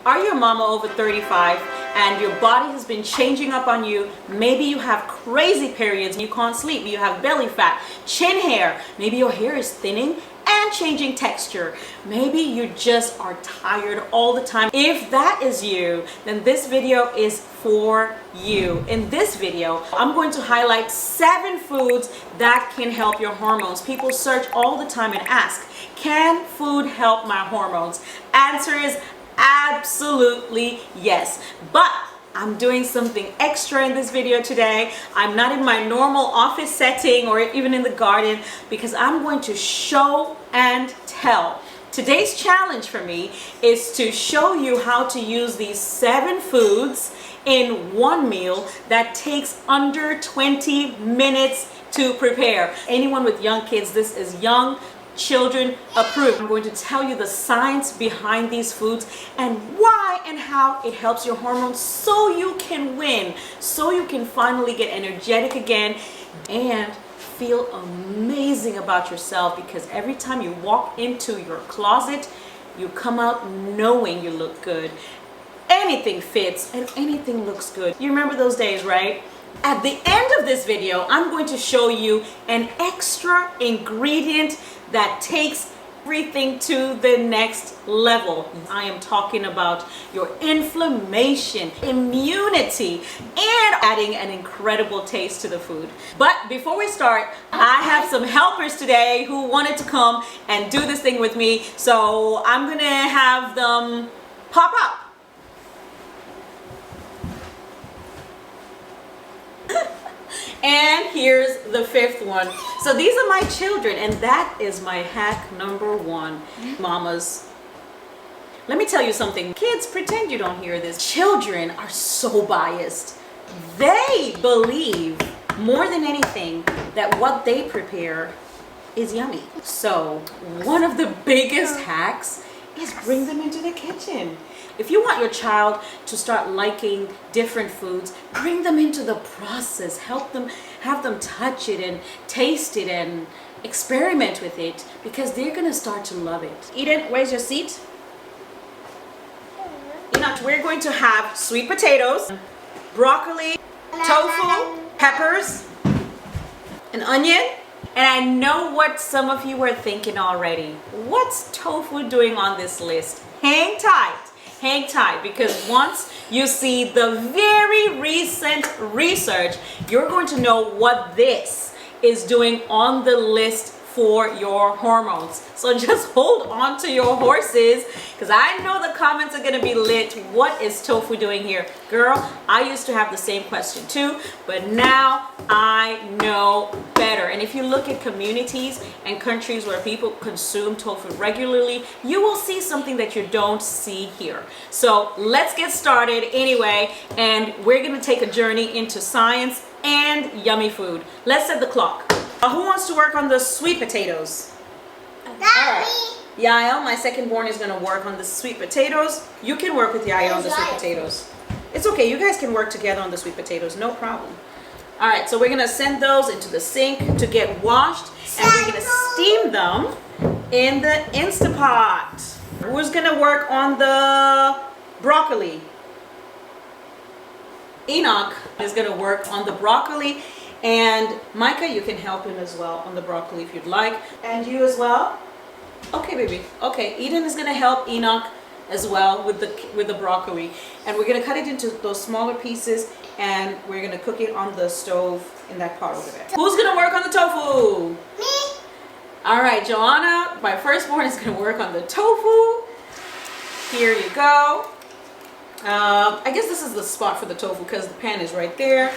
Are you a mama over 35 and your body has been changing up on you? Maybe you have crazy periods and you can't sleep. You have belly fat, chin hair. Maybe your hair is thinning and changing texture. Maybe you just are tired all the time. If that is you, then this video is for you. In this video, I'm going to highlight 7 foods that can help your hormones. People search all the time and ask, can food help my hormones? Answer is absolutely yes. But I'm doing something extra in this video today. I'm not in my normal office setting or even in the garden because I'm going to show and tell. Today's challenge for me is to show you how to use these 7 foods in one meal that takes under 20 minutes to prepare. Anyone with young kids, this is young children approved. I'm going to tell you the science behind these foods and why and how it helps your hormones so you can win, so you can finally get energetic again and feel amazing about yourself, because every time you walk into your closet, you come out knowing you look good. Anything fits and anything looks good. You remember those days, right? At the end of this video, I'm going to show you an extra ingredient that takes everything to the next level. I am talking about your inflammation, immunity, and adding an incredible taste to the food. But before we start, I have some helpers today who wanted to come and do this thing with me. So I'm gonna have them pop up. And here's the 5th one. So these are my children, and that is my hack number 1. Mamas, let me tell you something. Kids, pretend you don't hear this. Children are so biased. They believe more than anything that what they prepare is yummy. So one of the biggest hacks is bring them into the kitchen. If you want your child to start liking different foods, bring them into the process. Help them, have them touch it and taste it and experiment with it, because they're gonna start to love it. Eden, where's your seat? Enoch, we're going to have sweet potatoes, broccoli, tofu, peppers, an onion. And I know what some of you were thinking already. What's tofu doing on this list? Hang tight. Hang tight, because once you see the very recent research, you're going to know what this is doing on the list for your hormones. So just hold on to your horses, because I know the comments are going to be lit. What is tofu doing here? Girl, I used to have the same question too, but now I know better. And if you look at communities and countries where people consume tofu regularly, you will see something that you don't see here. So let's get started anyway, and we're going to take a journey into science and yummy food. Let's set the clock. Who wants to work on the sweet potatoes? All right. Yael, my second born, is going to work on the sweet potatoes. You can work with Yael on the sweet potatoes. It's okay. You guys can work together on the sweet potatoes. No problem. All right. So we're going to send those into the sink to get washed, and we're going to steam them in the Instapot. Who's going to work on the broccoli? Enoch is going to work on the broccoli. And Micah, you can help him as well on the broccoli if you'd like. And you as well? Okay, baby. Okay, Eden is going to help Enoch as well with the broccoli. And we're going to cut it into those smaller pieces, and we're going to cook it on the stove in that pot over there. Who's going to work on the tofu? Me. All right, Joanna, my firstborn, is going to work on the tofu. Here you go. I guess this is the spot for the tofu because the pan is right there.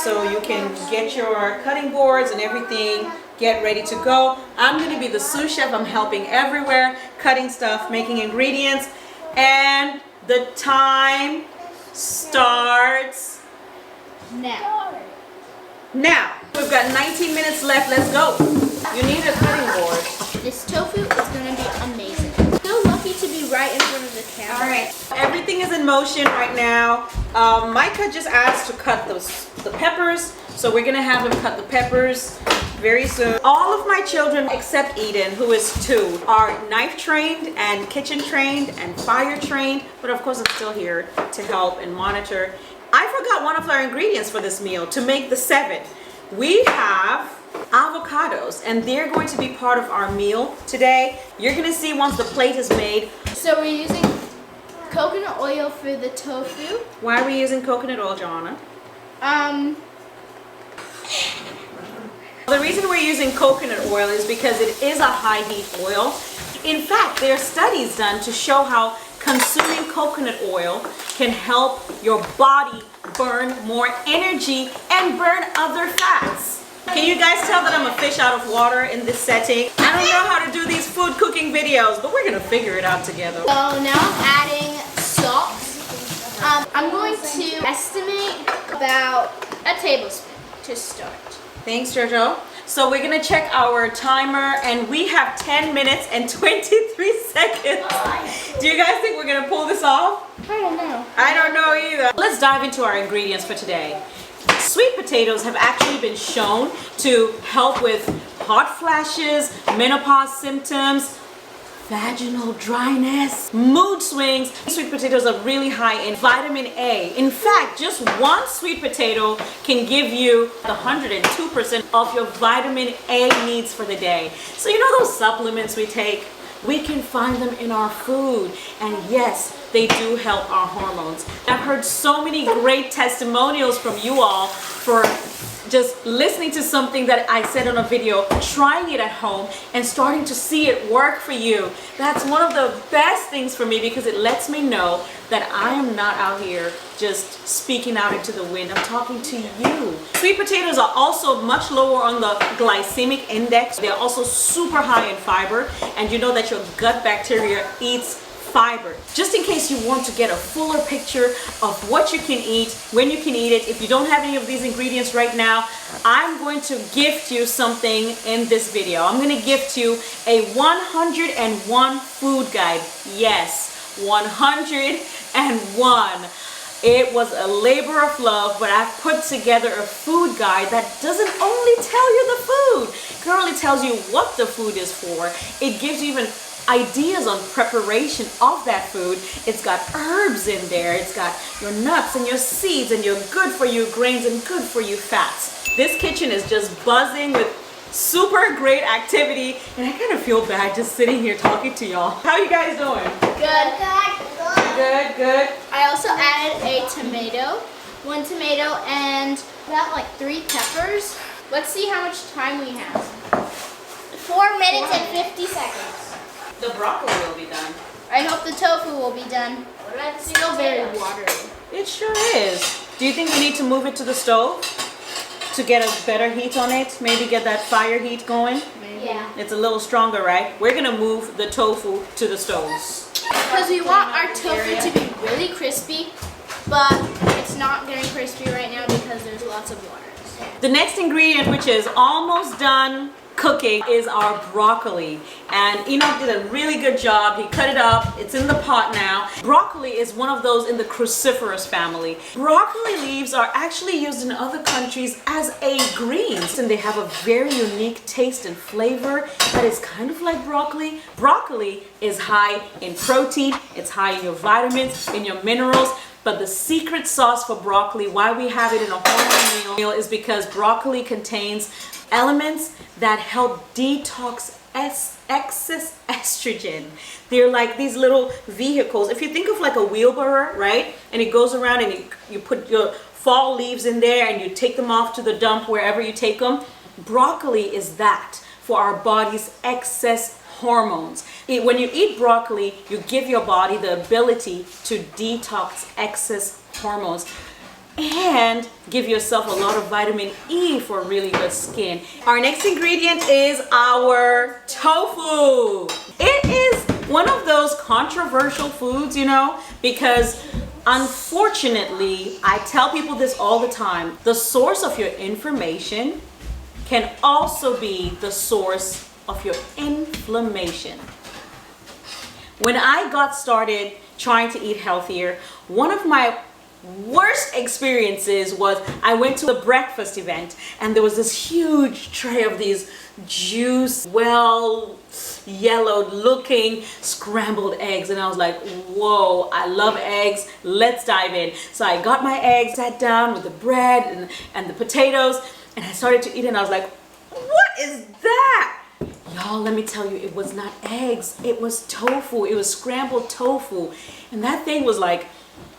So you can get your cutting boards and everything, get ready to go. I'm going to be the sous chef. I'm helping everywhere, cutting stuff, making ingredients. And the time starts now. Now. We've got 19 minutes left. Let's go. You need a cutting board. This tofu is going to be amazing. So lucky to be right in front of the camera. All right, everything is in motion right now. Micah just asked to cut the peppers, so we're gonna have him cut the peppers. very soon. All of my children except Eden, who is 2, are knife trained and kitchen trained and fire trained, but of course I'm still here to help and monitor. I forgot one of our ingredients for this meal to make the 7. We have avocados, and they're going to be part of our meal today. You're gonna see once the plate is made. So we're using coconut oil for the tofu. Why are we using coconut oil, Joanna? The reason we're using coconut oil is because it is a high heat oil. In fact, there are studies done to show how consuming coconut oil can help your body burn more energy and burn other fats. Can you guys tell that I'm a fish out of water in this setting? I don't know how to do these food cooking videos, but we're gonna figure it out together. So now I'm adding salt. I'm going to estimate about a tablespoon to start. Thanks, Jojo. So we're gonna check our timer, and we have 10 minutes and 23 seconds. Do you guys think we're gonna pull this off? I don't know. I don't know either. Let's dive into our ingredients for today. Sweet potatoes have actually been shown to help with hot flashes, menopause symptoms, vaginal dryness, mood swings. Sweet potatoes are really high in vitamin A. In fact, just one sweet potato can give you 102% of your vitamin A needs for the day. So you know those supplements we take? We can find them in our food. And yes, they do help our hormones. I've heard so many great testimonials from you all for just listening to something that I said on a video, trying it at home, and starting to see it work for you. That's one of the best things for me because it lets me know that I am not out here just speaking out into the wind. I'm talking to you. Sweet potatoes are also much lower on the glycemic index. They're also super high in fiber, and you know that your gut bacteria eats fiber. Just in case you want to get a fuller picture of what you can eat, when you can eat it, if you don't have any of these ingredients right now, I'm going to gift you something in this video. I'm going to gift you a 101 food guide. Yes, 101. It was a labor of love, but I've put together a food guide that doesn't only tell you the food. It not only tells you what the food is for, it gives you even ideas on preparation of that food. It's got herbs in there. It's got your nuts and your seeds and your good for you grains and good for you fats. This kitchen is just buzzing with super great activity, and I kind of feel bad just sitting here talking to y'all. How you guys doing? Good. Good. I also added a tomato, 1 tomato, and about like 3 peppers. Let's see how much time we have. 4 minutes and 50 seconds. The broccoli will be done. I hope the tofu will be done. It's still very watery. It sure is. Do you think we need to move it to the stove to get a better heat on it? Maybe get that fire heat going? Maybe. Yeah. It's a little stronger, right? We're gonna move the tofu to the stoves. Because we want our tofu to be really crispy, but it's not getting crispy right now because there's lots of water. The next ingredient, which is almost done cooking, is our broccoli, and Enoch did a really good job. He cut it up. It's in the pot now. Broccoli is one of those in the cruciferous family. Broccoli leaves are actually used in other countries as a green, and they have a very unique taste and flavor that is kind of like broccoli. Broccoli is high in protein, it's high in your vitamins, in your minerals. But the secret sauce for broccoli, why we have it in a hormone meal, is because broccoli contains elements that help detox excess estrogen. They're like these little vehicles. If you think of like a wheelbarrow, right? And it goes around and you put your fall leaves in there and you take them off to the dump wherever you take them. Broccoli is that for our body's excess hormones. When you eat broccoli, you give your body the ability to detox excess hormones and give yourself a lot of vitamin E for really good skin. Our next ingredient is our tofu. It is one of those controversial foods, you know, because unfortunately, I tell people this all the time, the source of your information can also be the source of your inflammation. When I got started trying to eat healthier, one of my worst experiences was I went to a breakfast event and there was this huge tray of these juice, well yellowed looking scrambled eggs, and I was like, whoa, I love eggs, let's dive in. So I got my eggs, sat down with the bread and the potatoes, and I started to eat it, and I was like, what is that? Y'all, let me tell you, it was not eggs, it was tofu. It was scrambled tofu, and that thing was like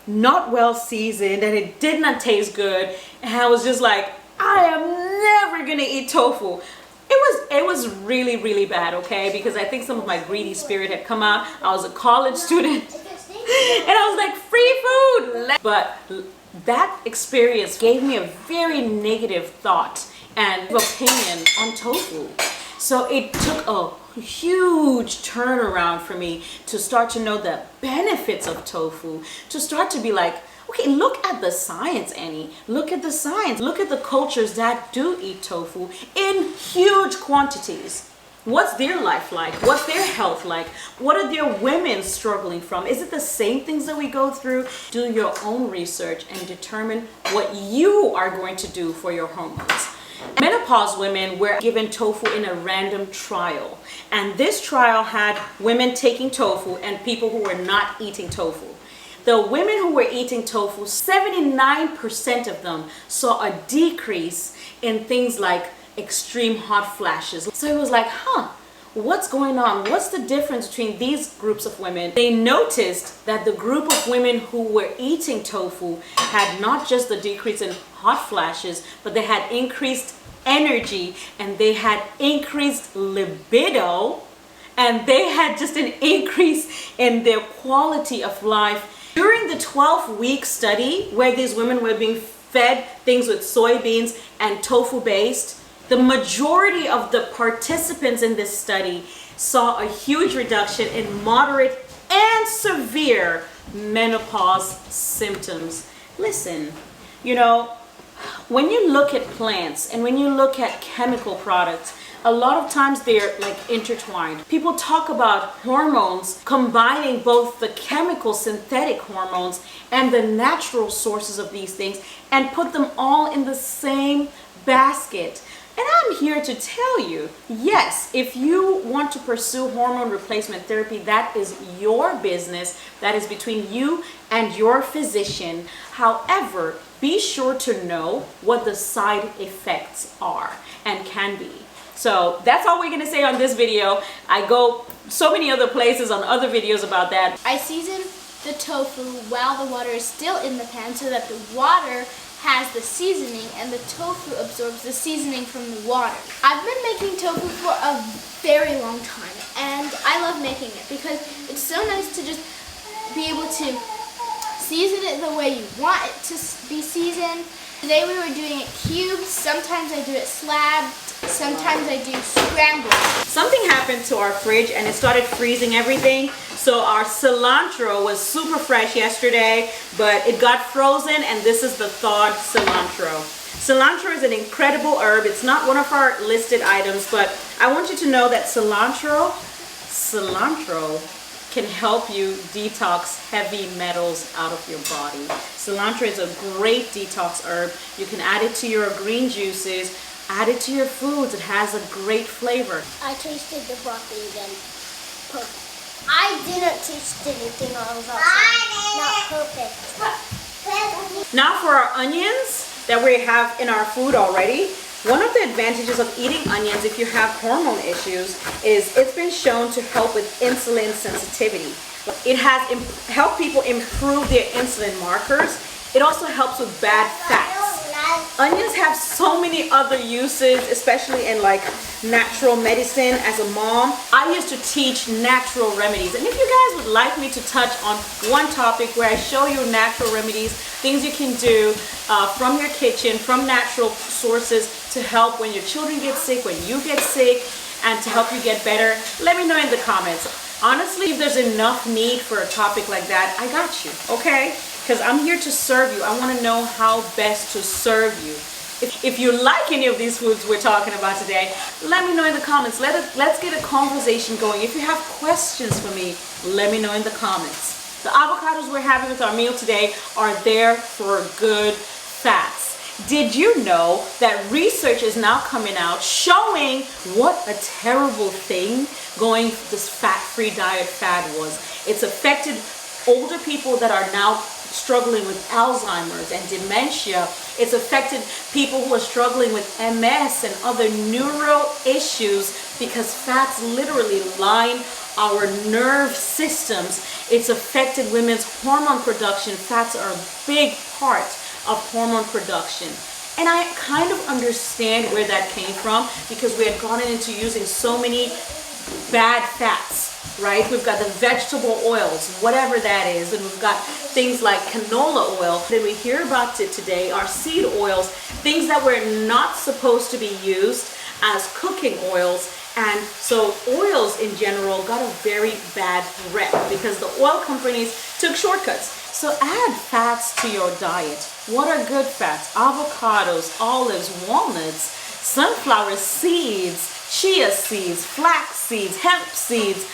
not well seasoned, and it did not taste good, and I was just like, I am never gonna eat tofu. It was really, really bad, okay, because I think some of my greedy spirit had come out. I was a college student and I was like, free food. But that experience gave me a very negative thought and opinion on tofu. So it took a huge turnaround for me to start to know the benefits of tofu, to start to be like, okay, look at the science, Annie. Look at the science. Look at the cultures that do eat tofu in huge quantities. What's their life like? What's their health like? What are their women struggling from? Is it the same things that we go through? Do your own research and determine what you are going to do for your hormones. Menopause women were given tofu in a random trial, and this trial had women taking tofu and people who were not eating tofu. The women who were eating tofu, 79% of them saw a decrease in things like extreme hot flashes. So it was like, what's going on? What's the difference between these groups of women? They noticed that the group of women who were eating tofu had not just the decrease in hot flashes, but they had increased energy, and they had increased libido, and they had just an increase in their quality of life. During the 12-week study where these women were being fed things with soybeans and tofu based, the majority of the participants in this study saw a huge reduction in moderate and severe menopause symptoms. Listen, you know, when you look at plants and when you look at chemical products, a lot of times they're like intertwined. People talk about hormones combining both the chemical synthetic hormones and the natural sources of these things and put them all in the same basket. And I'm here to tell you, yes, if you want to pursue hormone replacement therapy, that is your business. That is between you and your physician. However, be sure to know what the side effects are and can be. So that's all we're going to say on this video. I go so many other places on other videos about that. I season the tofu while the water is still in the pan so that the water has the seasoning and the tofu absorbs the seasoning from the water. I've been making tofu for a very long time, and I love making it because it's so nice to just be able to season it the way you want it to be seasoned. Today we were doing it cubed, sometimes I do it slabbed, sometimes I do scrambled. Something happened to our fridge and it started freezing everything. So our cilantro was super fresh yesterday, but it got frozen, and this is the thawed cilantro. Cilantro is an incredible herb. It's not one of our listed items, but I want you to know that cilantro can help you detox heavy metals out of your body. Cilantro is a great detox herb. You can add it to your green juices, add it to your foods. It has a great flavor. I tasted the broccoli again. Perfect. I didn't taste anything on the outside. Not perfect. Now for our onions that we have in our food already. One of the advantages of eating onions if you have hormone issues is it's been shown to help with insulin sensitivity. It has helped people improve their insulin markers. It also helps with bad fats. Onions have so many other uses, especially in like natural medicine. As a mom, I used to teach natural remedies, and if you guys would like me to touch on one topic where I show you natural remedies, things you can do from your kitchen, from natural sources to help when your children get sick, when you get sick, and to help you get better, let me know in the comments. Honestly, if there's enough need for a topic like that, I got you, okay? Because I'm here to serve you. I want to know how best to serve you. If you like any of these foods we're talking about today, let me know in the comments. Let's get a conversation going. If you have questions for me, let me know in the comments. The avocados we're having with our meal today are there for good fats. Did you know that research is now coming out showing what a terrible thing going this fat-free diet fad was? It's affected older people that are now struggling with Alzheimer's and dementia. It's affected people who are struggling with MS and other neuro issues because fats literally line our nerve systems. It's affected women's hormone production. Fats are a big part of hormone production. And I kind of understand where that came from because we had gone into using so many bad fats, right? We've got the vegetable oils, whatever that is, and we've got things like canola oil. Then we hear about it today, our seed oils, things that were not supposed to be used as cooking oils. And so oils in general got a very bad rep because the oil companies took shortcuts. So add fats to your diet. What are good fats? Avocados, olives, walnuts, sunflower seeds, chia seeds, flax seeds, hemp seeds,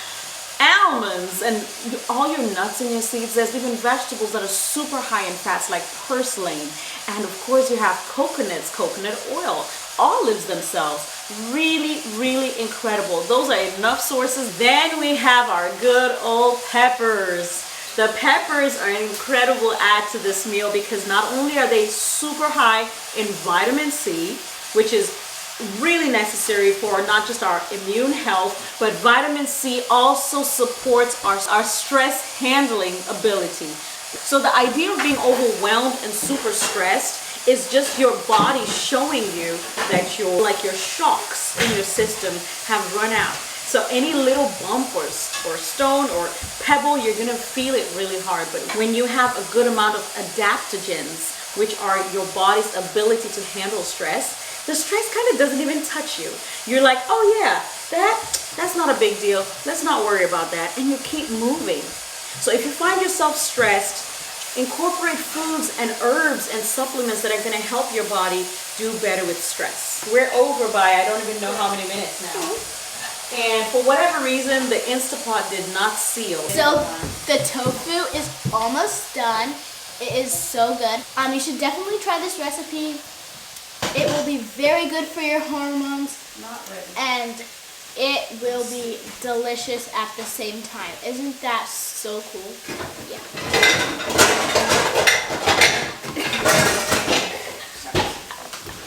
almonds, and all your nuts and your seeds. There's even vegetables that are super high in fats like purslane. And of course you have coconuts, coconut oil, olives themselves. Really, really incredible. Those are enough sources. Then we have our good old peppers. The peppers are an incredible add to this meal because not only are they super high in vitamin C, which is really necessary for not just our immune health, but vitamin C also supports our stress handling ability. So the idea of being overwhelmed and super stressed is just your body showing you that your shocks in your system have run out. So any little bump or stone or pebble, you're gonna feel it really hard. But when you have a good amount of adaptogens, which are your body's ability to handle stress, the stress kind of doesn't even touch you. You're like, oh yeah, that's not a big deal. Let's not worry about that. And you keep moving. So if you find yourself stressed, incorporate foods and herbs and supplements that are gonna help your body do better with stress. We're over by, I don't even know how many minutes now. And for whatever reason, the Instapot did not seal. So the tofu is almost done. It is so good. You should definitely try this recipe. It will be very good for your hormones. Not ready. And it will be delicious at the same time. Isn't that so cool? Yeah.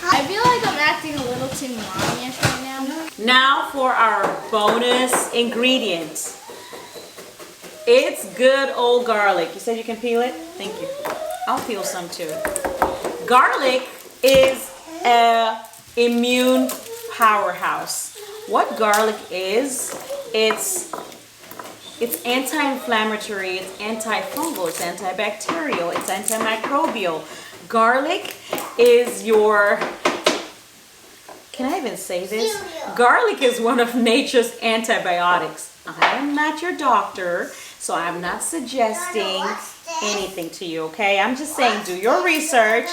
I feel like I'm acting a little too mommy-ish right now. Now for our bonus ingredient. It's good old garlic. You said you can peel it? Thank you. I'll peel some too. Garlic is an immune powerhouse. What garlic is, it's anti-inflammatory, it's antifungal, it's antibacterial, it's antimicrobial. Garlic is your, can I even say this? Garlic is one of nature's antibiotics. I am not your doctor, so I'm not suggesting anything to you, okay? I'm just saying do your research,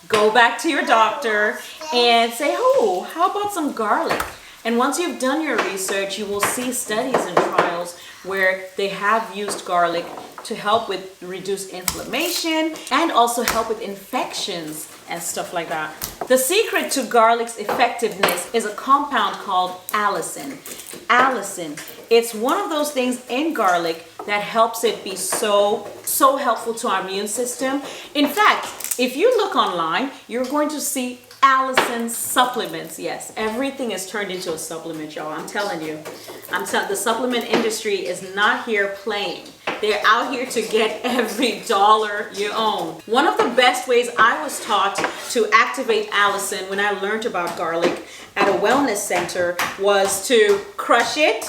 go back to your doctor and say, oh, how about some garlic? And once you've done your research, you will see studies and trials where they have used garlic to help with reduce inflammation and also help with infections and stuff like that. The secret to garlic's effectiveness is a compound called allicin. Allicin, it's one of those things in garlic that helps it be so helpful to our immune system. In fact, if you look online, you're going to see allicin supplements. Yes, everything is turned into a supplement, y'all. I'm telling you. The supplement industry is not here playing. They're out here to get every dollar you own. One of the best ways I was taught to activate allicin when I learned about garlic at a wellness center was to crush it,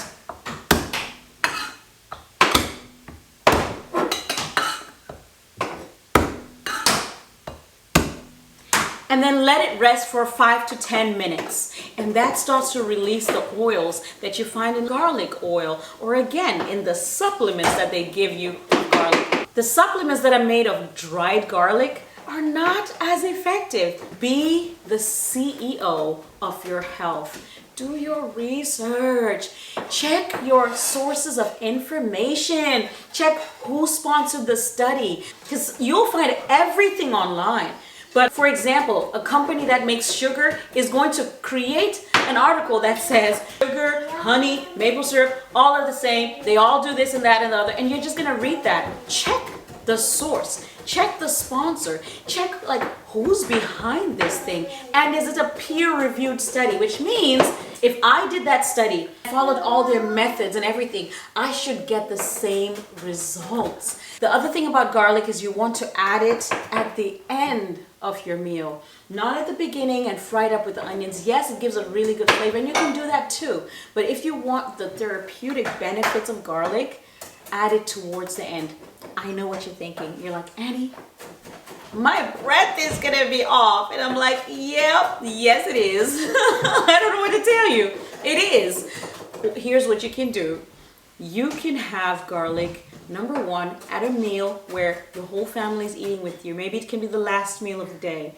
and then let it rest for 5 to 10 minutes. And that starts to release the oils that you find in garlic oil, or again, in the supplements that they give you of garlic. The supplements that are made of dried garlic are not as effective. Be the CEO of your health. Do your research. Check your sources of information. Check who sponsored the study, because you'll find everything online. But for example, a company that makes sugar is going to create an article that says sugar, honey, maple syrup, all are the same. They all do this and that and the other. And you're just going to read that. Check the source. Check the sponsor. Check like who's behind this thing. And is it a peer-reviewed study? Which means if I did that study, followed all their methods and everything, I should get the same results. The other thing about garlic is you want to add it at the end of your meal, not at the beginning and fry it up with the onions. Yes, it gives a really good flavor, and you can do that too. But if you want the therapeutic benefits of garlic, add it towards the end. I know what you're thinking. You're like, Annie, my breath is gonna be off. And I'm like, yep, yes it is. I don't know what to tell you. It is. Here's what you can do. You can have garlic, number one, at a meal where the whole family's eating with you. Maybe it can be the last meal of the day.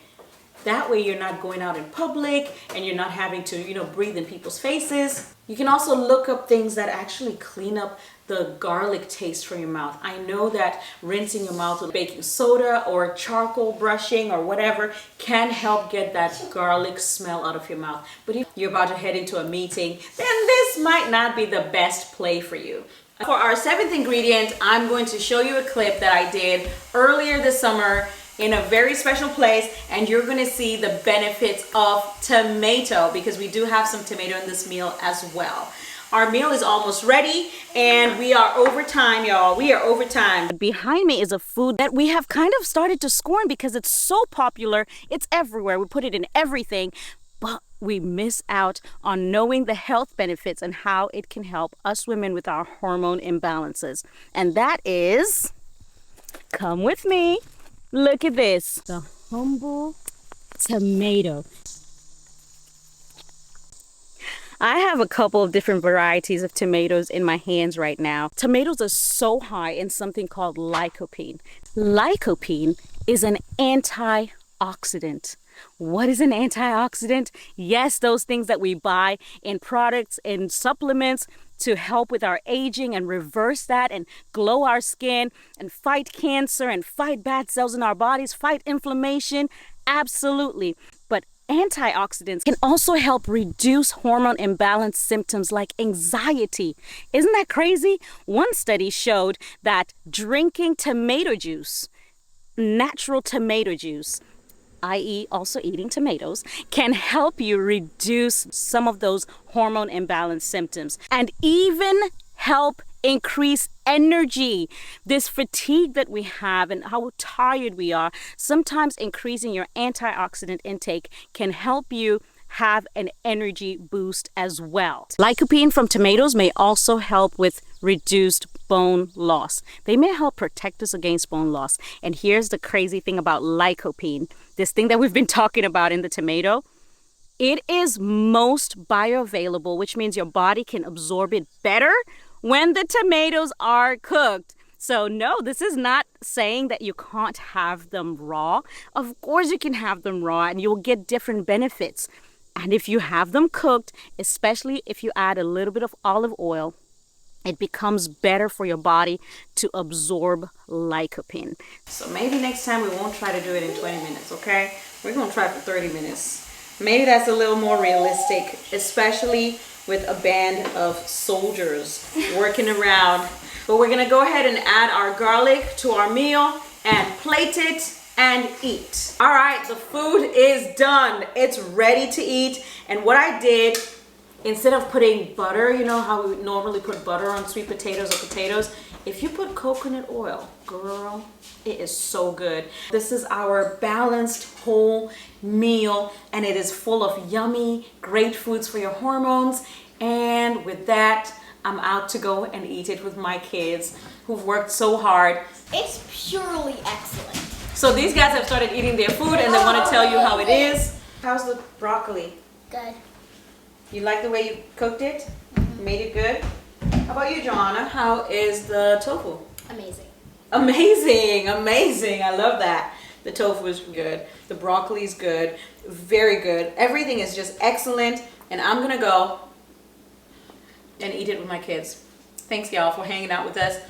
That way you're not going out in public and you're not having to, breathe in people's faces. You can also look up things that actually clean up the garlic taste from your mouth. I know that rinsing your mouth with baking soda or charcoal brushing or whatever can help get that garlic smell out of your mouth. But if you're about to head into a meeting, then this might not be the best play for you. For our 7th ingredient, I'm going to show you a clip that I did earlier this summer in a very special place, and you're gonna see the benefits of tomato, because we do have some tomato in this meal as well. Our meal is almost ready, and we are over time, y'all. We are over time. Behind me is a food that we have kind of started to scorn because it's so popular. It's everywhere. We put it in everything, but we miss out on knowing the health benefits and how it can help us women with our hormone imbalances. And that is, come with me. Look at this, the humble tomato. I have a couple of different varieties of tomatoes in my hands right now. Tomatoes are so high in something called lycopene. Lycopene is an antioxidant. What is an antioxidant? Yes, those things that we buy in products and supplements to help with our aging and reverse that and glow our skin and fight cancer and fight bad cells in our bodies, fight inflammation. Absolutely. But antioxidants can also help reduce hormone imbalance symptoms like anxiety. Isn't that crazy? One study showed that drinking tomato juice, natural tomato juice, i.e. also eating tomatoes, can help you reduce some of those hormone imbalance symptoms and even help increase energy. This fatigue that we have and how tired we are, sometimes increasing your antioxidant intake can help you have an energy boost as well. Lycopene from tomatoes may also help with reduced bone loss. They may help protect us against bone loss. And here's the crazy thing about lycopene, this thing that we've been talking about in the tomato. It is most bioavailable, which means your body can absorb it better when the tomatoes are cooked. So no, this is not saying that you can't have them raw. Of course you can have them raw and you'll get different benefits. And if you have them cooked, especially if you add a little bit of olive oil, it becomes better for your body to absorb lycopene. So maybe next time we won't try to do it in 20 minutes, okay? We're gonna try for 30 minutes. Maybe that's a little more realistic, especially with a band of soldiers working around. But we're gonna go ahead and add our garlic to our meal and plate it and eat. All right, the food is done. It's ready to eat. And what I did, instead of putting butter, you know how we would normally put butter on sweet potatoes or potatoes, if you put coconut oil, girl, it is so good. This is our balanced whole meal, and it is full of yummy, great foods for your hormones. And with that, I'm out to go and eat it with my kids who've worked so hard. It's purely excellent. So these guys have started eating their food and they want to tell you how it is. How's the broccoli? Good. You like the way you cooked it? You made it good? How about you, Joanna? How is the tofu? Amazing. Amazing, amazing. I love that. The tofu is good. The broccoli is good. Very good. Everything is just excellent. and I'm gonna go and eat it with my kids. Thanks y'all for hanging out with us.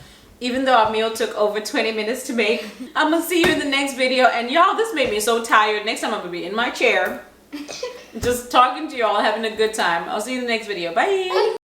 Even though our meal took over 20 minutes to make, I'm gonna see you in the next video. And y'all, this made me so tired. Next time I'm gonna be in my chair, just talking to y'all, having a good time. I'll see you in the next video. Bye.